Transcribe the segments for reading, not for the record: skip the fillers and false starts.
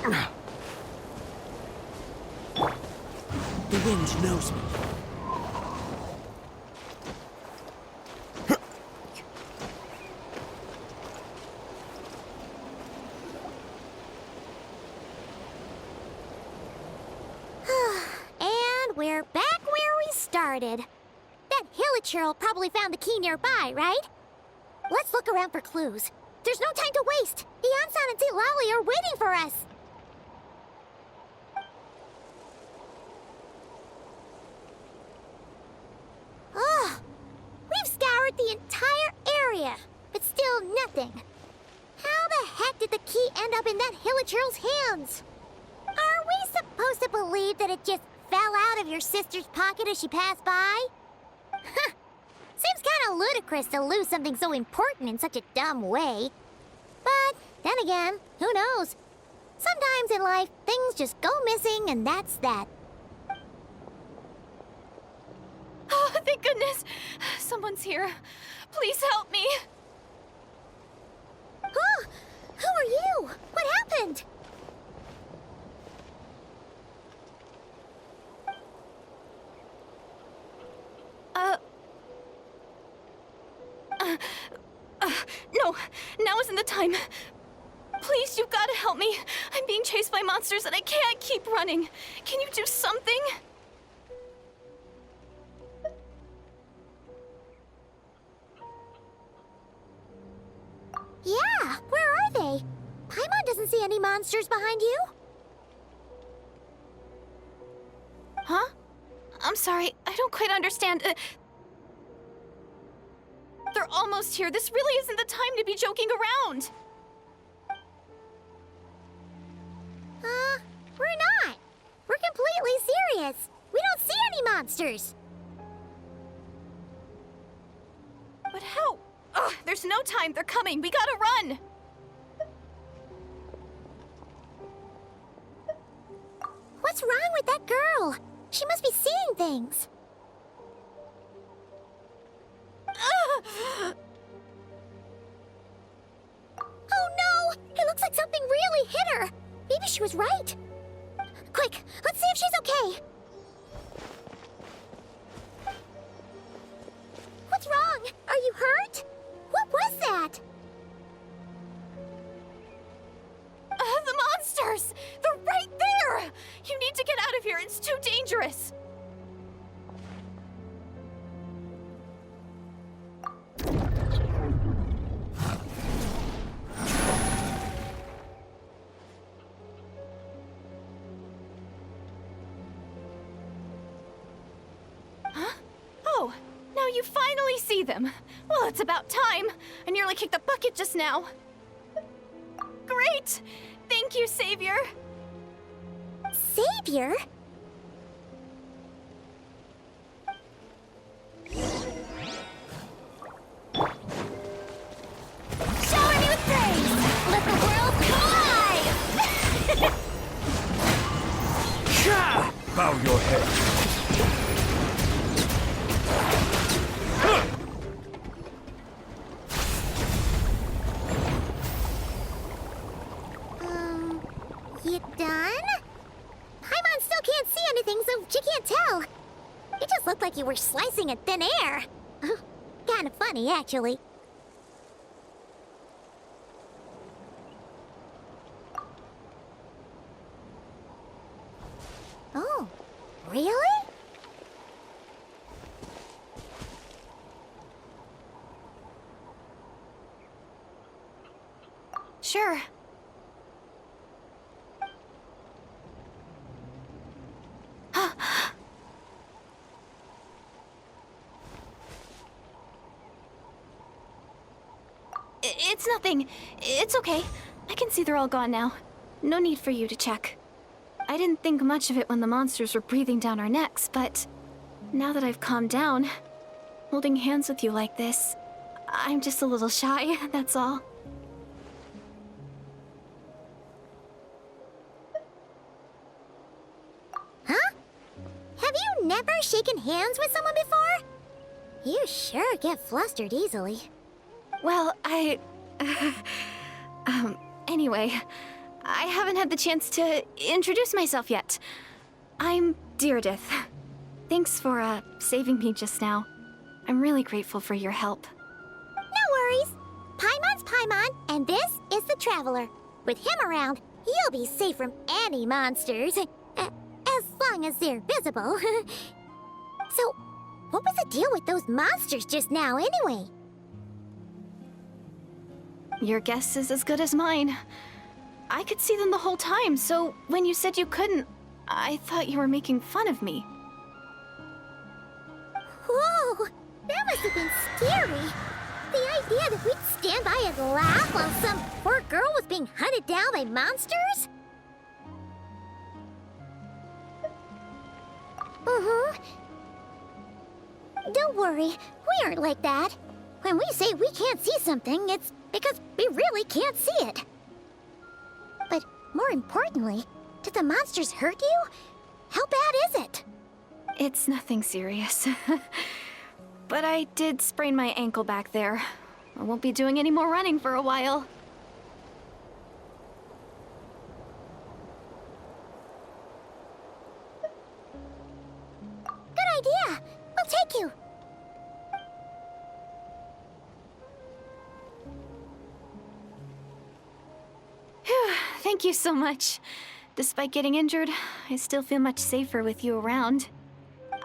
The wind knows me. And we're back where we started. That hilichurl probably found the key nearby, right? Let's look around for clues. There's no time to waste. Beyond-san and Lally are waiting for us. Ugh. We've scoured the entire area, but still nothing. How the heck did the key end up in that hilichurl's hands? Are we supposed to believe that it just fell out of your sister's pocket as she passed by? Huh. Seems kind of ludicrous to lose something so important in such a dumb way. But then again, who knows? Sometimes in life, things just go missing and that's that. Oh, thank goodness! Someone's here. Please help me! Oh, who are you? What happened? No, now isn't the time. Please, you've got to help me. I'm being chased by monsters and I can't keep running. Can you do something? Yeah, where are they? Paimon doesn't see any monsters behind you. Huh? I'm sorry, I don't quite understand. They're almost here. This really isn't the time to be joking around. We're not. We're completely serious. We don't see any monsters. But how? Ugh, there's no time. They're coming. We gotta run. What's wrong with that girl? She must be seeing things. Oh no! It looks like something really hit her. Maybe she was right. Quick, let's see if she's okay. What's wrong? Are you hurt? What was that? The monsters! They're right there! You need to get out of here. It's too dangerous. Oh, now you finally see them. Well, it's about time. I nearly kicked the bucket just now. Great! Thank you, Savior. Savior? Shower me with praise! Let the world come alive! Sha! Bow your head. You done? Paimon still can't see anything, so she can't tell. It just looked like you were slicing at thin air. Kind of funny, actually. Oh, really? Sure. It's nothing. It's okay. I can see they're all gone now. No need for you to check. I didn't think much of it when the monsters were breathing down our necks, but now that I've calmed down, holding hands with you like this, I'm just a little shy, that's all. Huh? Have you never shaken hands with someone before? You sure get flustered easily. Well, anyway, I haven't had the chance to introduce myself yet. I'm Deirdre. Thanks for, saving me just now. I'm really grateful for your help. No worries. Paimon's Paimon, and this is the Traveler. With him around, you'll be safe from any monsters. As long as they're visible. So, what was the deal with those monsters just now, anyway? Your guess is as good as mine. I could see them the whole time, so when you said you couldn't, I thought you were making fun of me. Whoa! That must have been scary. The idea that we'd stand by and laugh while some poor girl was being hunted down by monsters? Uh-huh. Don't worry, we aren't like that. When we say we can't see something, it's because we really can't see it. But more importantly, did the monsters hurt you? How bad is it? It's nothing serious. But I did sprain my ankle back there. I won't be doing any more running for a while. Good idea. We'll take you. Phew, thank you so much. Despite getting injured, I still feel much safer with you around.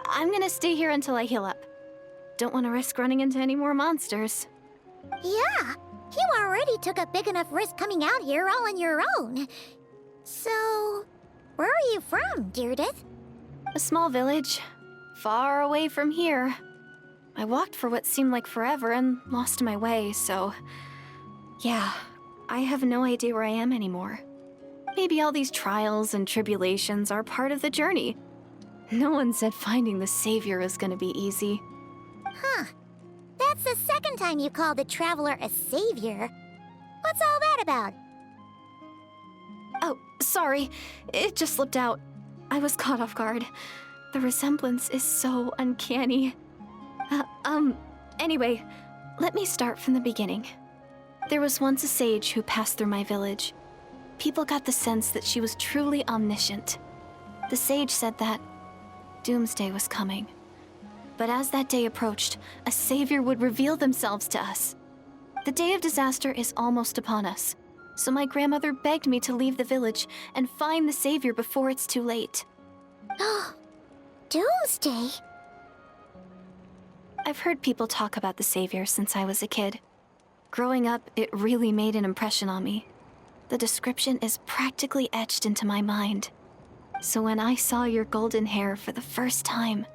I'm gonna stay here until I heal up. Don't want to risk running into any more monsters. Yeah, you already took a big enough risk coming out here all on your own. So, where are you from, Deirdre? A small village, far away from here. I walked for what seemed like forever and lost my way, so... Yeah, I have no idea where I am anymore. Maybe all these trials and tribulations are part of the journey. No one said finding the Savior is gonna be easy. Huh. That's the second time you called the Traveler a savior. What's all that about? Oh, sorry. It just slipped out. I was caught off guard. The resemblance is so uncanny. Anyway, let me start from the beginning. There was once a sage who passed through my village. People got the sense that she was truly omniscient. The sage said that doomsday was coming. But as that day approached, a savior would reveal themselves to us. The day of disaster is almost upon us, so my grandmother begged me to leave the village and find the savior before it's too late. Doomsday? I've heard people talk about the savior since I was a kid. Growing up, it really made an impression on me. The description is practically etched into my mind. So when I saw your golden hair for the first time,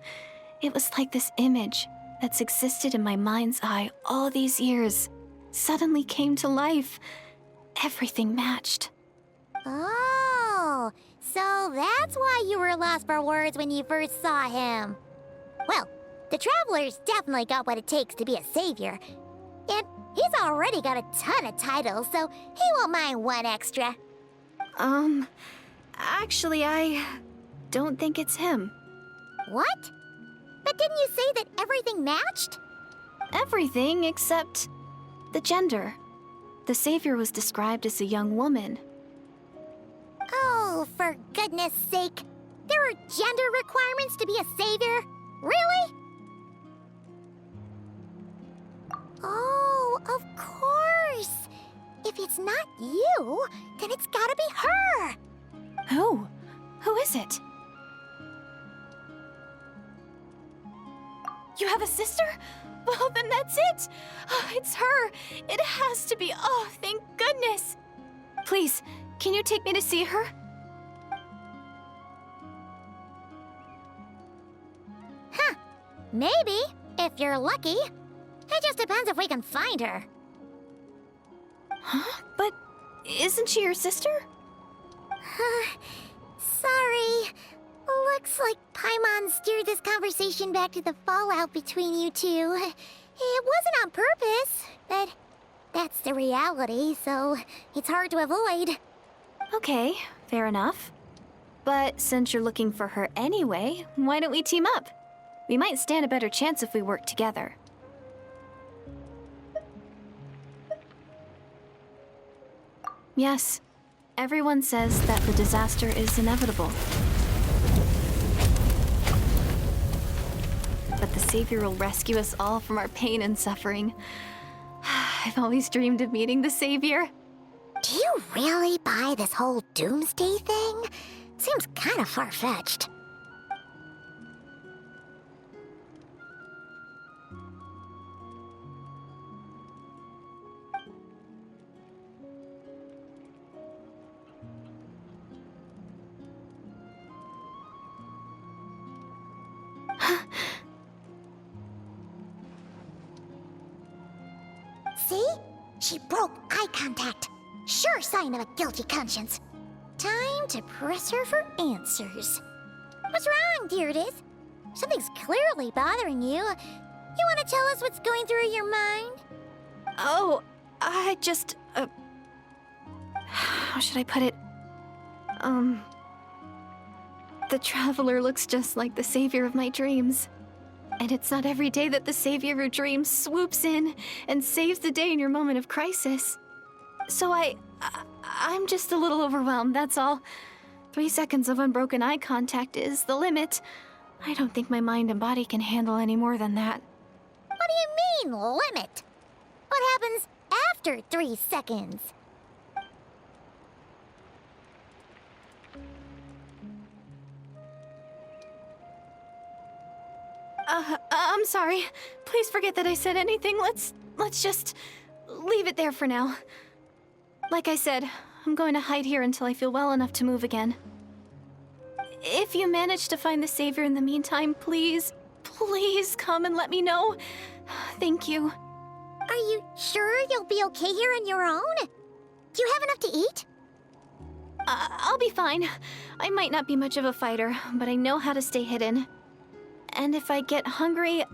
it was like this image that's existed in my mind's eye all these years suddenly came to life. Everything matched. Oh, so that's why you were lost for words when you first saw him. Well, the Traveler's definitely got what it takes to be a savior. And he's already got a ton of titles, so he won't mind one extra. Actually, I don't think it's him. What? But didn't you say that everything matched? Everything except the gender. The savior was described as a young woman. Oh, for goodness sake. There are gender requirements to be a savior? Really? Oh, of course. If it's not you, then it's gotta be her. Who? Who is it? You have a sister? Well, then that's it! Oh, it's her! It has to be! Oh, thank goodness! Please, can you take me to see her? Huh. Maybe, if you're lucky. It just depends if we can find her. Huh? But isn't she your sister? Sorry. Looks like Paimon steered this conversation back to the fallout between you two. It wasn't on purpose, but that's the reality, so it's hard to avoid. Okay, fair enough. But since you're looking for her anyway, why don't we team up? We might stand a better chance if we work together. Yes, Everyone says that the disaster is inevitable. But the Savior will rescue us all from our pain and suffering. I've always dreamed of meeting the Savior. Do you really buy this whole doomsday thing? Seems kind of far-fetched. See? She broke eye contact. Sure sign of a guilty conscience. Time to press her for answers. What's wrong, Deirdis? Something's clearly bothering you. You want to tell us what's going through your mind? Oh, I just, how should I put it? The Traveler looks just like the Savior of my dreams. And it's not every day that the Savior of your dreams swoops in and saves the day in your moment of crisis. So I'm just a little overwhelmed, that's all. 3 seconds of unbroken eye contact is the limit. I don't think my mind and body can handle any more than that. What do you mean, limit? What happens after 3 seconds? I'm sorry. Please forget that I said anything. Let's just leave it there for now. Like I said, I'm going to hide here until I feel well enough to move again. If you manage to find the Savior in the meantime, please come and let me know. Thank you. Are you sure you'll be okay here on your own? Do you have enough to eat? I'll be fine. I might not be much of a fighter, but I know how to stay hidden. And if I get hungry,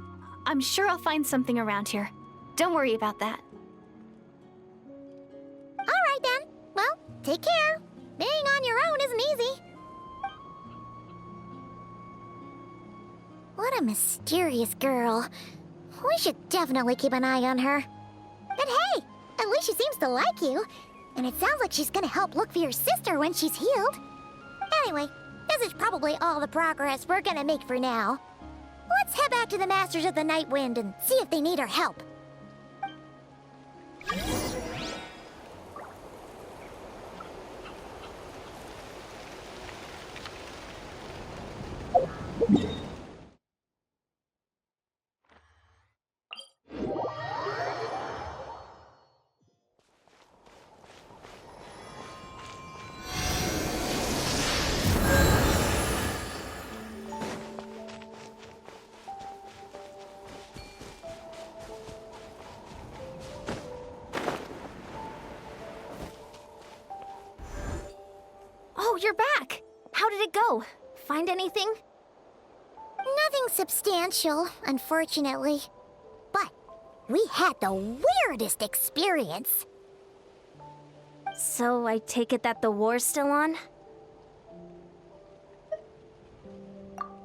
I'm sure I'll find something around here. Don't worry about that. All right then. Well, take care. Being on your own isn't easy. What a mysterious girl. We should definitely keep an eye on her. But hey, at least she seems to like you. And it sounds like she's gonna help look for your sister when she's healed. Anyway, this is probably all the progress we're gonna make for now. Let's head back to the Masters of the Night Wind and see if they need our help. Oh, you're back! How did it go? Find anything? Nothing substantial, unfortunately. But we had the weirdest experience. So I take it that the war's still on?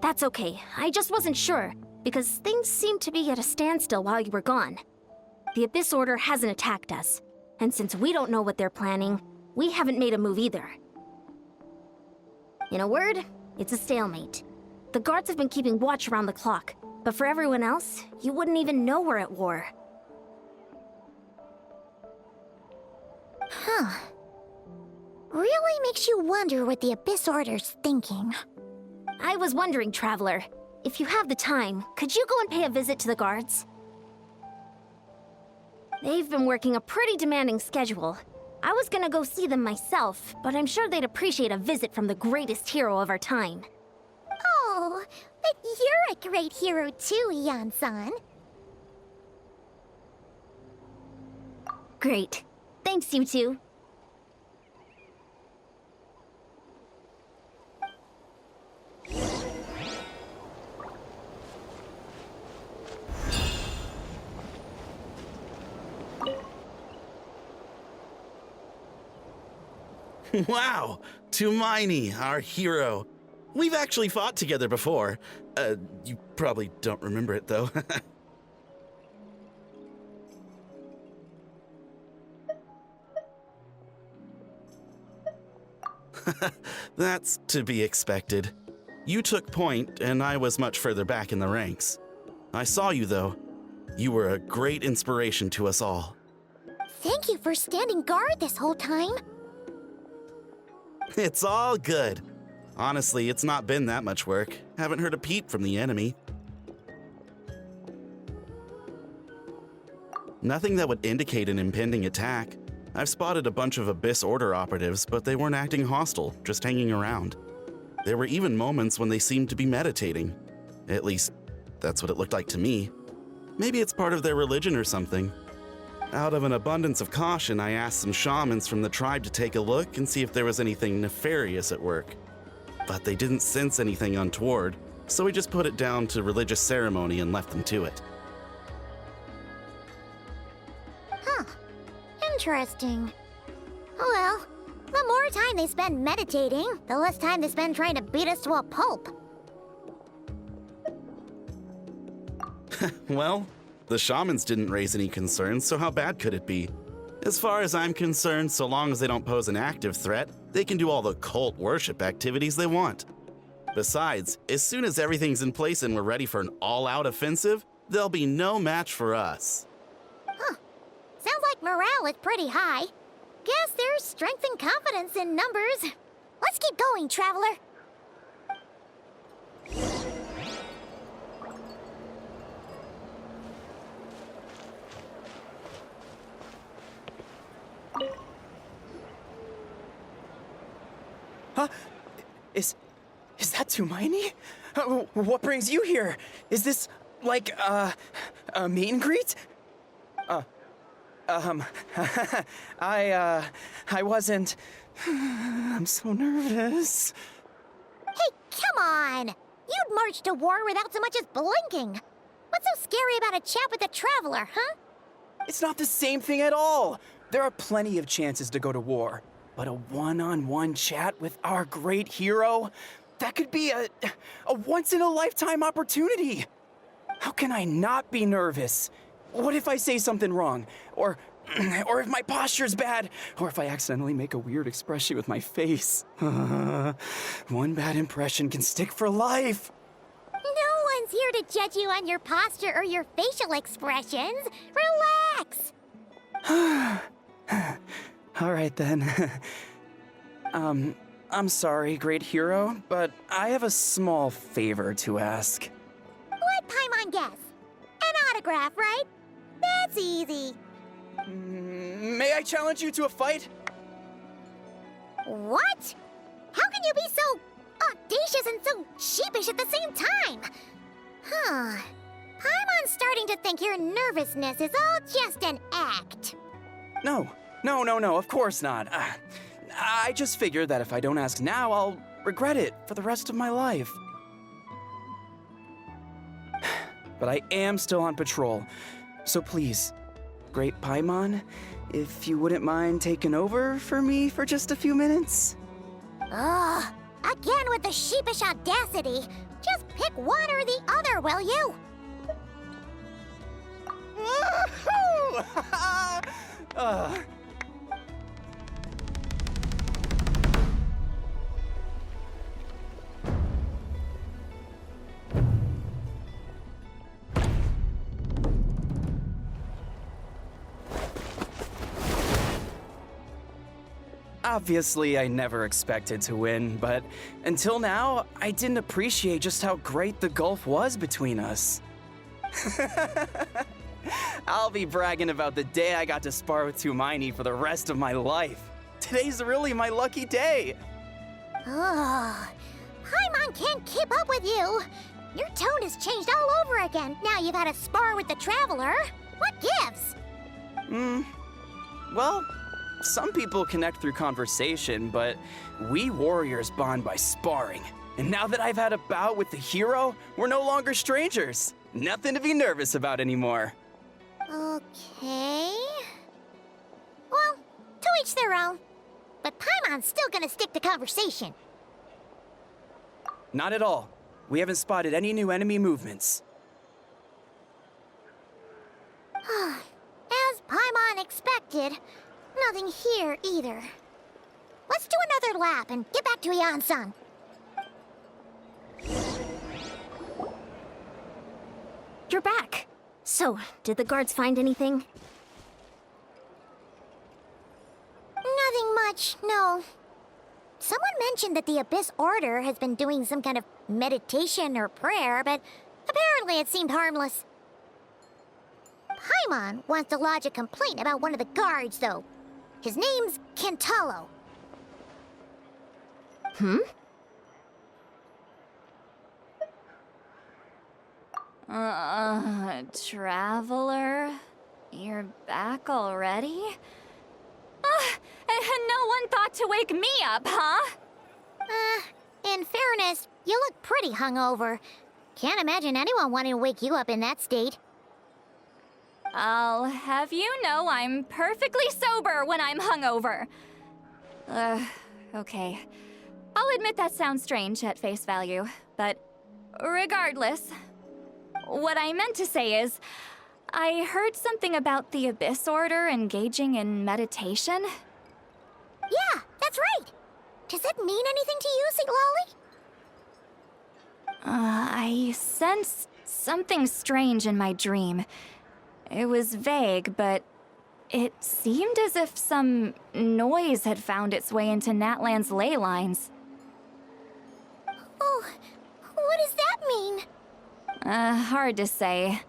That's okay. I just wasn't sure, because things seemed to be at a standstill while you were gone. The Abyss Order hasn't attacked us, and since we don't know what they're planning, we haven't made a move either. In a word, it's a stalemate. The guards have been keeping watch around the clock, but for everyone else, you wouldn't even know we're at war. Huh. Really makes you wonder what the Abyss Order's thinking. I was wondering, Traveler, if you have the time, could you go and pay a visit to the guards? They've been working a pretty demanding schedule. I was gonna go see them myself, but I'm sure they'd appreciate a visit from the greatest hero of our time. Oh, but you're a great hero too, Yan-san. Great. Thanks, you two. Wow! Tumaini, our hero. We've actually fought together before. You probably don't remember it, though. That's to be expected. You took point, and I was much further back in the ranks. I saw you, though. You were a great inspiration to us all. Thank you for standing guard this whole time. It's all good. Honestly, it's not been that much work. Haven't heard a peep from the enemy. Nothing that would indicate an impending attack. I've spotted a bunch of Abyss Order operatives, but they weren't acting hostile, just hanging around. There were even moments when they seemed to be meditating. At least, that's what it looked like to me. Maybe it's part of their religion or something. Out of an abundance of caution, I asked some shamans from the tribe to take a look and see if there was anything nefarious at work. But they didn't sense anything untoward, so we just put it down to religious ceremony and left them to it. Huh. Interesting. Oh well, the more time they spend meditating, the less time they spend trying to beat us to a pulp. Well, the shamans didn't raise any concerns, so how bad could it be? As far as I'm concerned, so long as they don't pose an active threat, they can do all the cult worship activities they want. Besides, as soon as everything's in place and we're ready for an all-out offensive, there'll be no match for us. Huh. Sounds like morale is pretty high. Guess there's strength and confidence in numbers. Let's keep going, traveler. Huh? Is that Tumaini? What brings you here? Is this, like, a meet and greet? I wasn't... I'm so nervous. Hey, come on! You'd march to war without so much as blinking. What's so scary about a chat with a traveler, huh? It's not the same thing at all. There are plenty of chances to go to war. But a one-on-one chat with our great hero? That could be a once-in-a-lifetime opportunity. How can I not be nervous? What if I say something wrong? Or if my posture's bad? Or if I accidentally make a weird expression with my face? One bad impression can stick for life. No one's here to judge you on your posture or your facial expressions. Relax! All right, then. I'm sorry, great hero, but I have a small favor to ask. What Paimon guess? An autograph, right? That's easy. May I challenge you to a fight? What? How can you be so audacious and so sheepish at the same time? Huh. Paimon's starting to think your nervousness is all just an act. No, of course not. I just figured that if I don't ask now, I'll regret it for the rest of my life. But I am still on patrol, so please, Great Paimon, if you wouldn't mind taking over for me for just a few minutes? Ugh, again with the sheepish audacity. Just pick one or the other, will you? Woohoo! Obviously, I never expected to win, but until now, I didn't appreciate just how great the gulf was between us. I'll be bragging about the day I got to spar with Tumaini for the rest of my life. Today's really my lucky day. Ugh, Paimon can't keep up with you. Your tone has changed all over again. Now you've had a spar with the traveler. What gives? Well, some people connect through conversation, but we warriors bond by sparring. And now that I've had a bout with the hero, we're no longer strangers. Nothing to be nervous about anymore. Okay. Well, to each their own. But Paimon's still gonna stick to conversation. Not at all. We haven't spotted any new enemy movements. As Paimon expected, nothing here either. Let's do another lap and get back to Ian-san. You're back. So, did the guards find anything? Nothing much, no. Someone mentioned that the Abyss Order has been doing some kind of meditation or prayer, but apparently it seemed harmless. Paimon wants to lodge a complaint about one of the guards, though. His name's Kentalo. Traveler? You're back already? No one thought to wake me up, huh? In fairness, you look pretty hungover. Can't imagine anyone wanting to wake you up in that state. I'll have you know I'm perfectly sober when I'm hungover. Okay. I'll admit that sounds strange at face value, but regardless, what I meant to say is, I heard something about the Abyss Order engaging in meditation. Yeah, that's right. Does that mean anything to you, St. Lolly? I sensed something strange in my dream. It was vague, but it seemed as if some noise had found its way into Natlan's ley lines. Oh, what does that mean? Hard to say.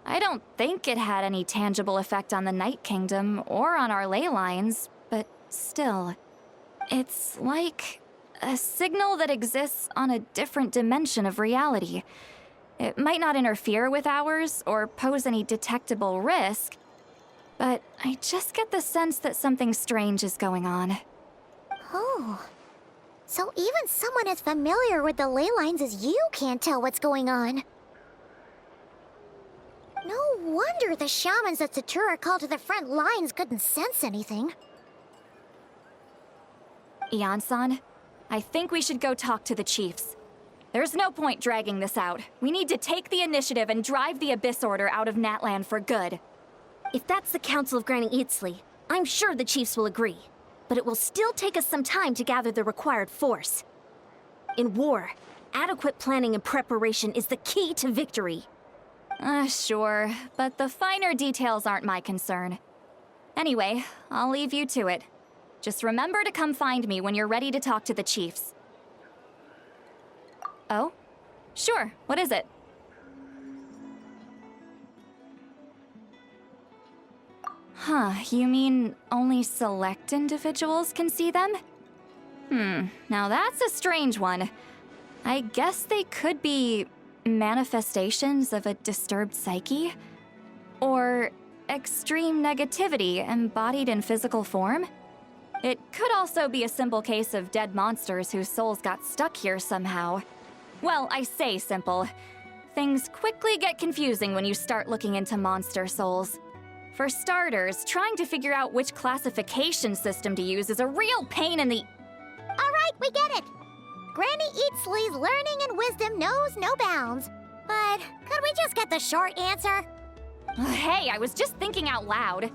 I don't think it had any tangible effect on the Night Kingdom or on our ley lines, but still. It's like a signal that exists on a different dimension of reality. It might not interfere with ours or pose any detectable risk, but I just get the sense that something strange is going on. Oh. So even someone as familiar with the ley lines as you can't tell what's going on. No wonder the shamans that Satura called to the front lines couldn't sense anything. Ian-san, I think we should go talk to the chiefs. There's no point dragging this out. We need to take the initiative and drive the Abyss Order out of Natlan for good. If that's the Council of Granny Eatsley, I'm sure the chiefs will agree. But it will still take us some time to gather the required force. In war, adequate planning and preparation is the key to victory. Sure, but the finer details aren't my concern. Anyway, I'll leave you to it. Just remember to come find me when you're ready to talk to the chiefs. Oh? Sure, what is it? Huh, you mean only select individuals can see them? Now that's a strange one. I guess they could be manifestations of a disturbed psyche? Or extreme negativity embodied in physical form? It could also be a simple case of dead monsters whose souls got stuck here somehow. Well, I say simple. Things quickly get confusing when you start looking into monster souls. For starters, trying to figure out which classification system to use is a real pain in the... All right, we get it. Granny Eatsley's learning and wisdom knows no bounds. But could we just get the short answer? Hey, I was just thinking out loud.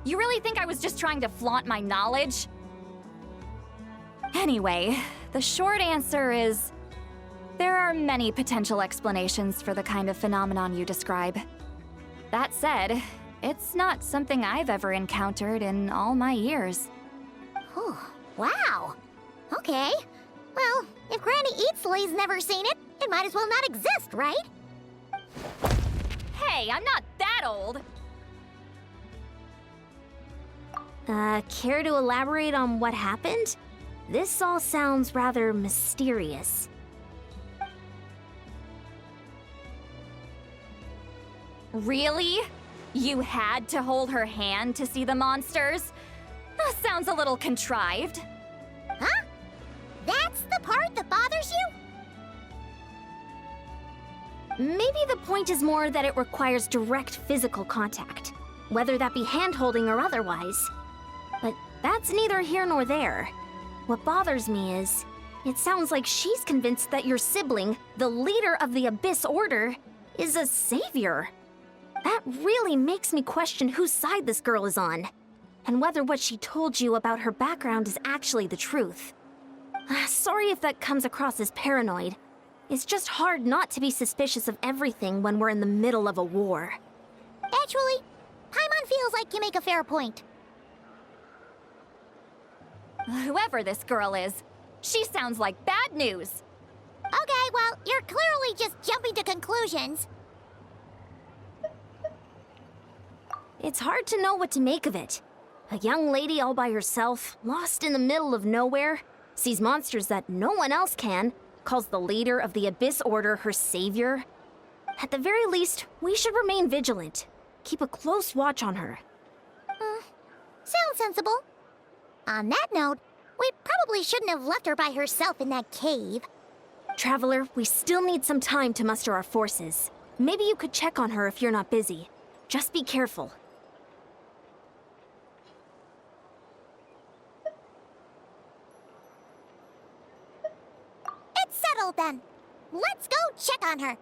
You really think I was just trying to flaunt my knowledge? Anyway, the short answer is... there are many potential explanations for the kind of phenomenon you describe. That said, it's not something I've ever encountered in all my years. Oh, wow. Okay. Well, if Granny Eatsley's never seen it, it might as well not exist, right? Hey, I'm not that old! Care to elaborate on what happened? This all sounds rather mysterious. Really? You had to hold her hand to see the monsters? That sounds a little contrived. Huh? That's the part that bothers you? Maybe the point is more that it requires direct physical contact, whether that be hand-holding or otherwise. But that's neither here nor there. What bothers me is, it sounds like she's convinced that your sibling, the leader of the Abyss Order, is a savior. That really makes me question whose side this girl is on, and whether what she told you about her background is actually the truth. Sorry if that comes across as paranoid. It's just hard not to be suspicious of everything when we're in the middle of a war. Actually, Paimon feels like you make a fair point. Whoever this girl is, she sounds like bad news. Okay, well, you're clearly just jumping to conclusions. It's hard to know what to make of it. A young lady all by herself, lost in the middle of nowhere, sees monsters that no one else can, calls the leader of the Abyss Order her savior. At the very least, we should remain vigilant. Keep a close watch on her. Sounds sensible. On that note, we probably shouldn't have left her by herself in that cave. Traveler, we still need some time to muster our forces. Maybe you could check on her if you're not busy. Just be careful. It's settled then. Let's go check on her.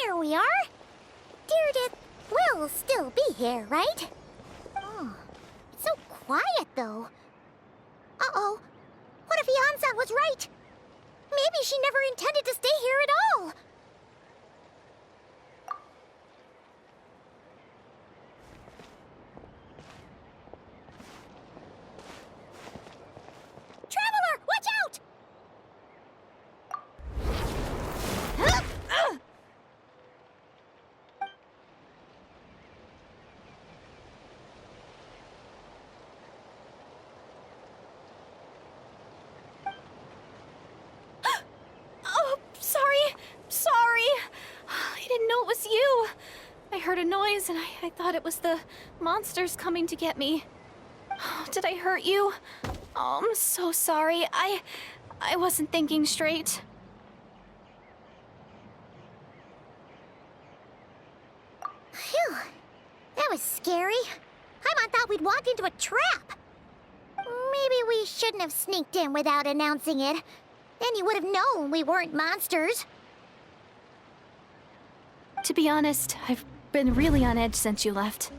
Here we are. Deirdre will still be here, right? Oh, it's so quiet, though. Uh-oh. What if Yansan was right? Maybe she never intended to stay here at all. Traveler, watch out! I didn't know it was you. I heard a noise and I thought it was the monsters coming to get me. Did I hurt you? Oh, I'm so sorry. I wasn't thinking straight. Phew. That was scary. Paimon thought we'd walked into a trap. Maybe we shouldn't have sneaked in without announcing it. Then you would have known we weren't monsters. To be honest, I've been really on edge since you left.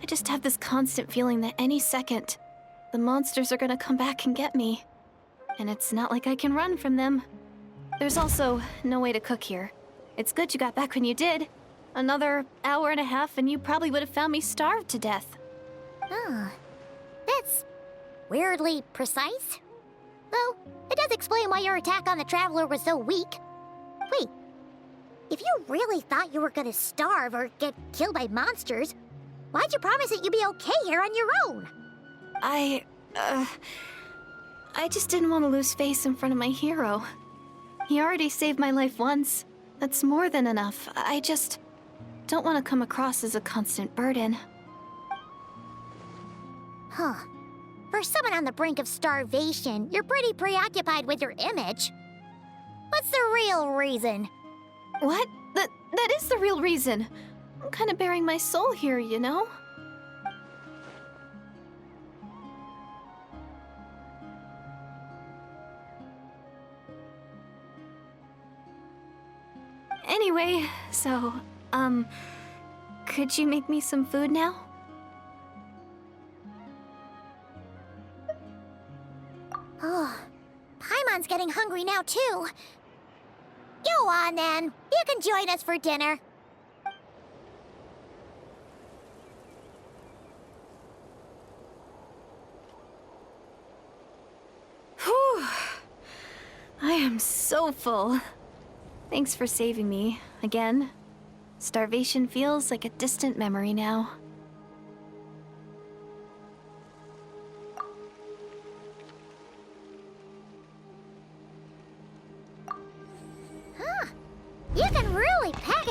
I just have this constant feeling that any second, the monsters are gonna come back and get me. And it's not like I can run from them. There's also no way to cook here. It's good you got back when you did. Another hour and a half and you probably would have found me starved to death. Oh, that's weirdly precise. Though, it does explain why your attack on the Traveler was so weak. Wait, if you really thought you were gonna starve or get killed by monsters, why'd you promise that you'd be okay here on your own? I just didn't want to lose face in front of my hero. He already saved my life once. That's more than enough. I just don't want to come across as a constant burden. Huh. For someone on the brink of starvation, you're pretty preoccupied with your image. What's the real reason? What? That is the real reason. I'm kind of bearing my soul here, you know? Anyway, so, could you make me some food now? Oh, Paimon's getting hungry now, too. Go on, then. You can join us for dinner. Whew. I am so full. Thanks for saving me, again. Starvation feels like a distant memory now.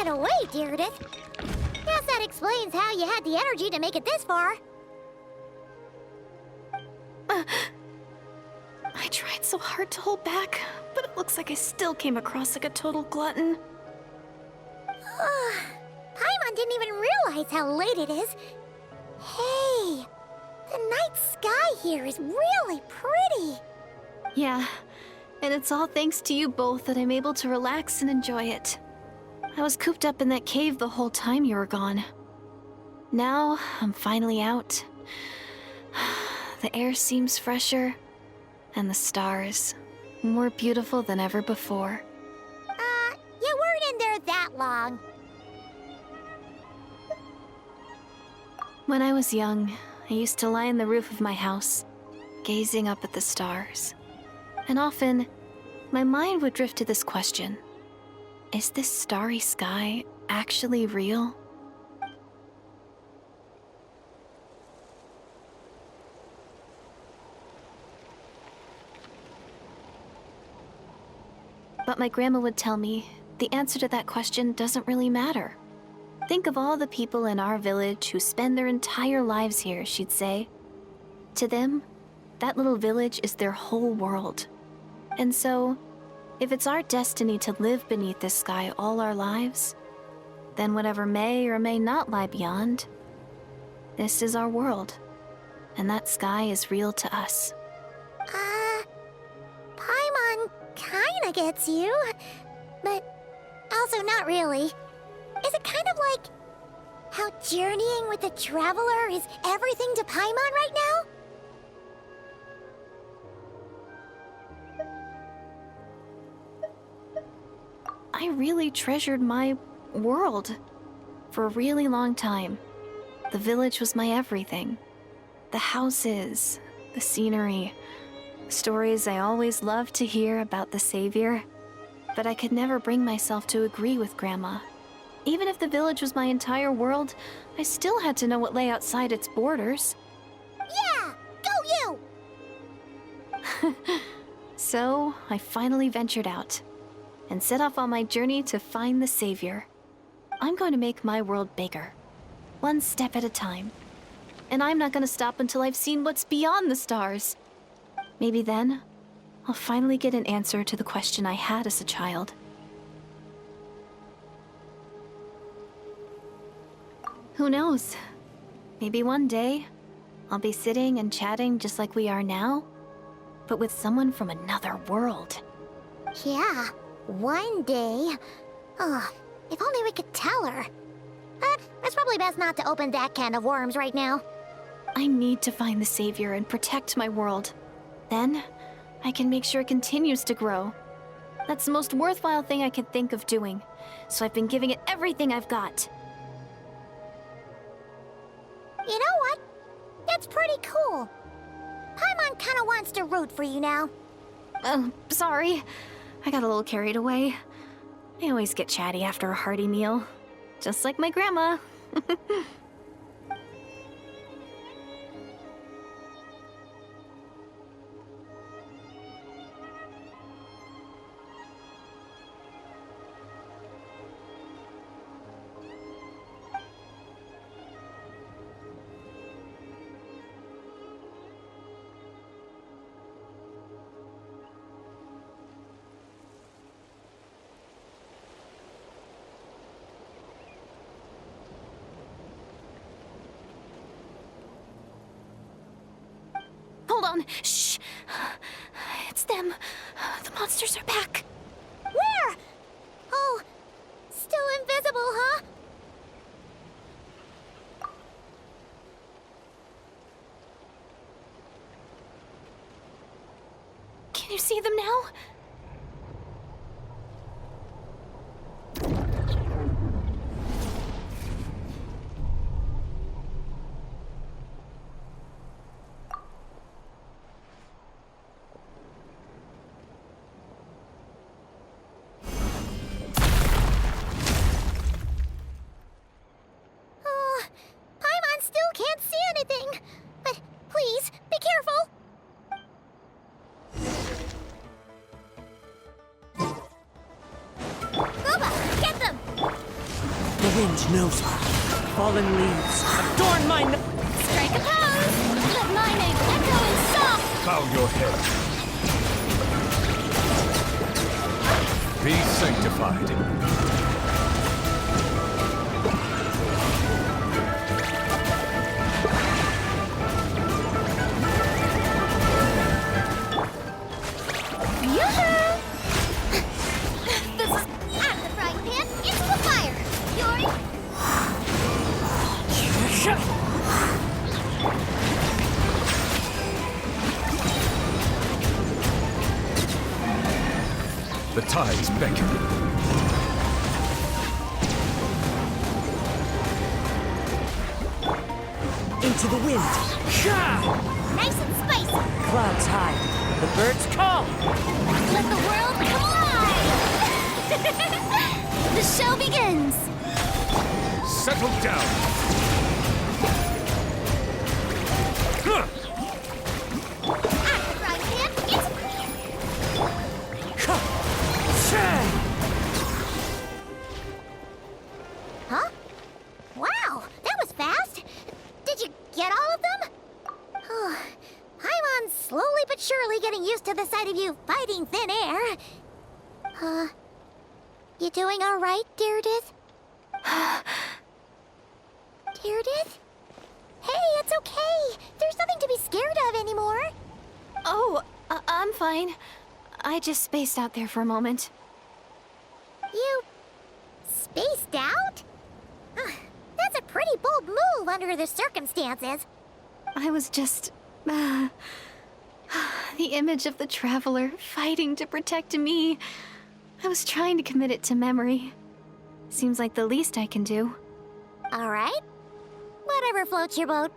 taken away, Deardith. Guess that explains how you had the energy to make it this far. I tried so hard to hold back, but it looks like I still came across like a total glutton. Paimon didn't even realize how late it is. Hey, the night sky here is really pretty. Yeah, and it's all thanks to you both that I'm able to relax and enjoy it. I was cooped up in that cave the whole time you were gone. Now, I'm finally out. The air seems fresher, and the stars more beautiful than ever before. You weren't in there that long. When I was young, I used to lie on the roof of my house, gazing up at the stars. And often, my mind would drift to this question. Is this starry sky actually real? But my grandma would tell me the answer to that question doesn't really matter. Think of all the people in our village who spend their entire lives here, she'd say. To them, that little village is their whole world. And so, if it's our destiny to live beneath this sky all our lives, then whatever may or may not lie beyond, this is our world. And that sky is real to us. Paimon kinda gets you, but also not really. Is it kind of like how journeying with the traveler is everything to Paimon right now? I really treasured my world for a really long time. The village was my everything. The houses, the scenery, the stories I always loved to hear about the Savior. But I could never bring myself to agree with Grandma. Even if the village was my entire world, I still had to know what lay outside its borders. Yeah! Go you! So, I finally ventured out and set off on my journey to find the Savior. I'm going to make my world bigger, one step at a time. And I'm not going to stop until I've seen what's beyond the stars. Maybe then, I'll finally get an answer to the question I had as a child. Who knows? Maybe one day, I'll be sitting and chatting just like we are now, but with someone from another world. Yeah, one day. Oh, if only we could tell her. But it's probably best not to open that can of worms right now. I need to find the Savior and protect my world. Then, I can make sure it continues to grow. That's the most worthwhile thing I can think of doing, so I've been giving it everything I've got. You know what? That's pretty cool. Paimon kinda wants to root for you now. Oh, sorry. I got a little carried away. I always get chatty after a hearty meal. Just like my grandma. Hold on. Shh. It's them. The monsters are back. Where? Oh, still invisible, huh? Can you see them now? Paimon still can't see anything. But please, be careful. wind knows me. Fallen leaves adorn my Strike a pose! Let my name echo in song! Bow your head. Be sanctified. Yoo-hoo! This is out of the frying pan into the fire! You're... The tides beckon. into the wind. Nice and spicy! Clouds high, the birds call. Let the world come alive! The show begins! Settle down. Huh. Out the frying pan, it's... Huh? Wow, that was fast! Did you get all of them? I'm slowly but surely getting used to the sight of you fighting thin air. You doing all right, Deirdith? Deirdith? Hey, it's okay. There's nothing to be scared of anymore. Oh, I'm fine. I just spaced out there for a moment. You spaced out? That's a pretty bold move under the circumstances. I was just... the image of the traveler fighting to protect me. I was trying to commit it to memory. Seems like the least I can do. All right. Whatever floats your boat.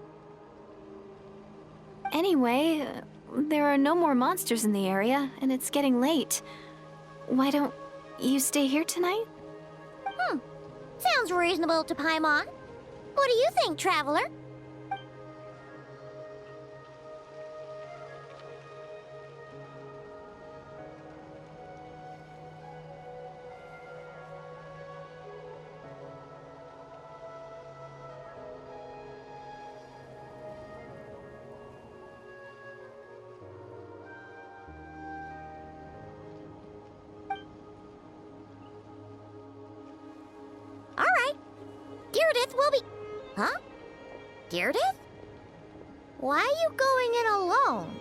Anyway, there are no more monsters in the area, and it's getting late. Why don't you stay here tonight? Sounds reasonable to Paimon. What do you think, traveler? All right. Deirdith will be... Huh? Deirdith? Why are you going in alone?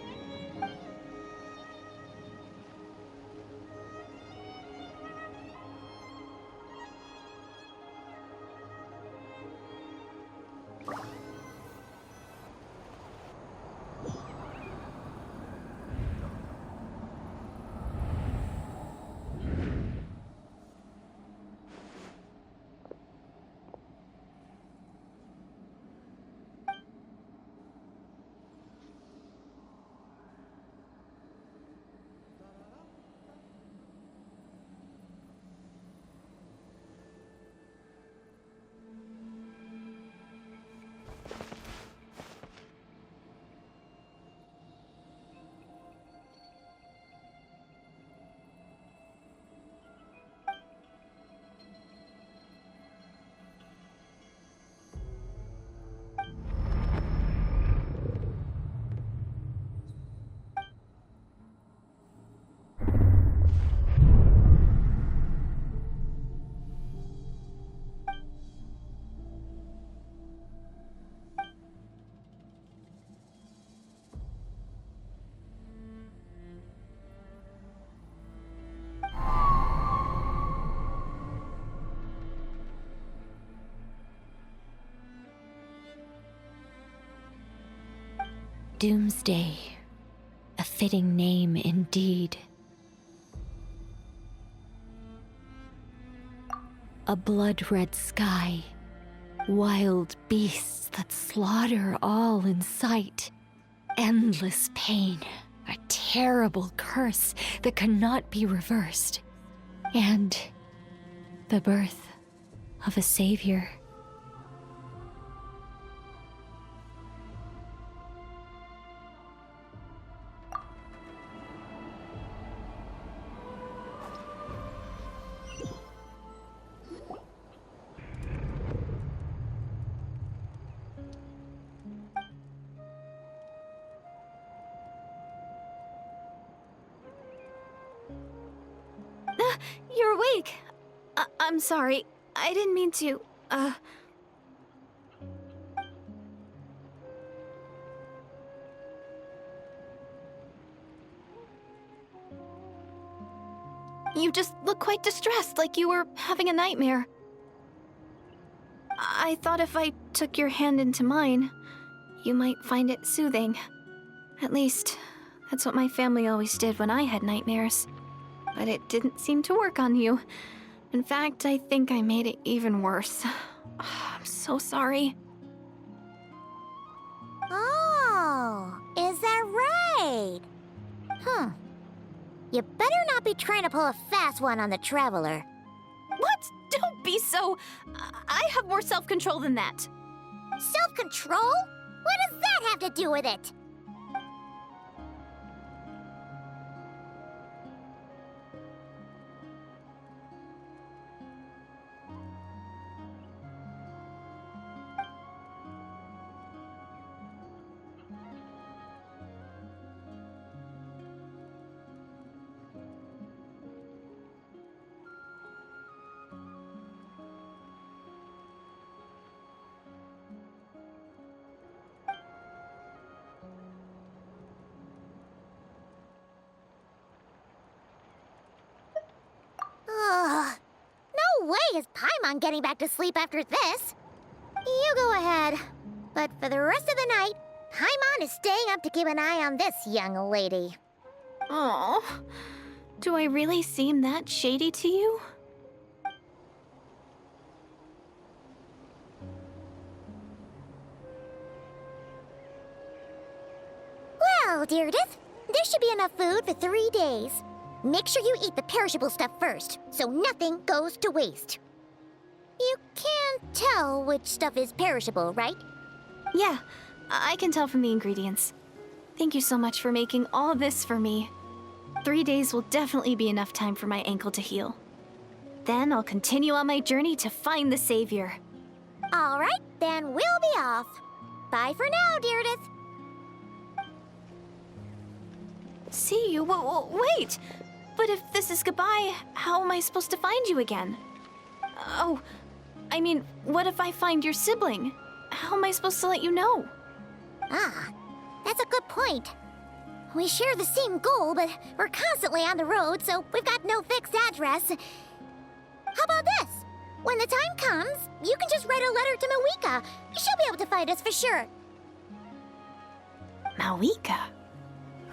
Doomsday, a fitting name indeed. A blood-red sky, wild beasts that slaughter all in sight, endless pain, a terrible curse that cannot be reversed, and the birth of a savior. You're awake. I'm sorry. I didn't mean to, You just look quite distressed, like you were having a nightmare. I thought if I took your hand into mine, you might find it soothing. At least, that's what my family always did when I had nightmares. But it didn't seem to work on you. In fact, I think I made it even worse. I'm so sorry. Oh, is that right? You better not be trying to pull a fast one on the Traveler. What? Don't be so... I have more self-control than that. Self-control? What does that have to do with it? No way is Paimon getting back to sleep after this. You go ahead. But for the rest of the night, Paimon is staying up to keep an eye on this young lady. Oh, do I really seem that shady to you? Well, Deirdith, there should be enough food for 3 days. Make sure you eat the perishable stuff first, so nothing goes to waste. You can't tell which stuff is perishable, right? Yeah, I can tell from the ingredients. Thank you so much for making all this for me. 3 days will definitely be enough time for my ankle to heal. Then I'll continue on my journey to find the Savior. All right, then we'll be off. Bye for now, Deirdith. See you? Wait! But if this is goodbye, how am I supposed to find you again? Oh, I mean, what if I find your sibling? How am I supposed to let you know? Ah, that's a good point. We share the same goal, but we're constantly on the road, so we've got no fixed address. How about this? When the time comes, you can just write a letter to Mawika. She'll be able to find us for sure. Mawika?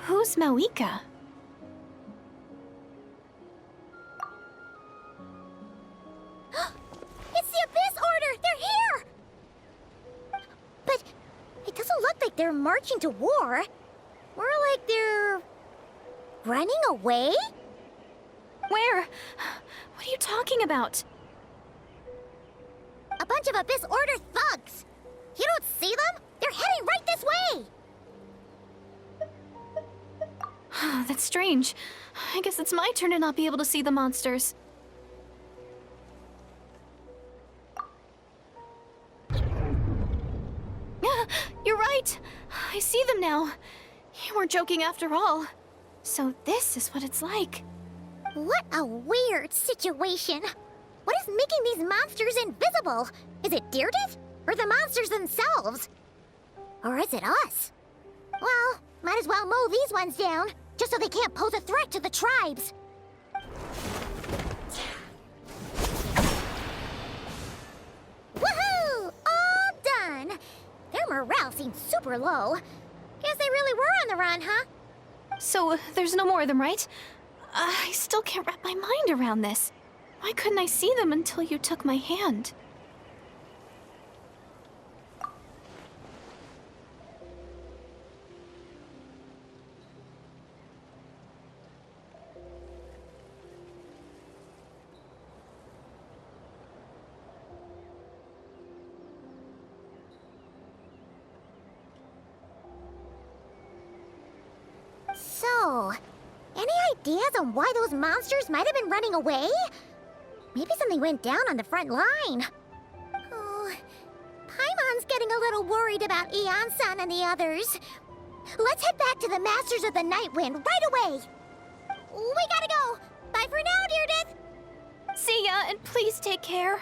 Who's Mawika? It's the Abyss Order! They're here! But it doesn't look like they're marching to war. More like they're... running away? Where? What are you talking about? A bunch of Abyss Order thugs! You don't see them? They're heading right this way! That's strange. I guess it's my turn to not be able to see the monsters. You're right. I see them now. You weren't joking after all. So this is what it's like. What a weird situation. What is making these monsters invisible? Is it Deirdith? Or the monsters themselves? Or is it us? Well, might as well mow these ones down, just so they can't pose a threat to the tribes. Woohoo! All done! Their morale seems super low. Guess they really were on the run, huh? So there's no more of them, right? I still can't wrap my mind around this. Why couldn't I see them until you took my hand? So, any ideas on why those monsters might have been running away? Maybe something went down on the front line. Oh, Paimon's getting a little worried about Eon-san and the others. Let's head back to the Masters of the Night Wind right away. We gotta go. Bye Bye for now, Deardith! See ya, and please take care.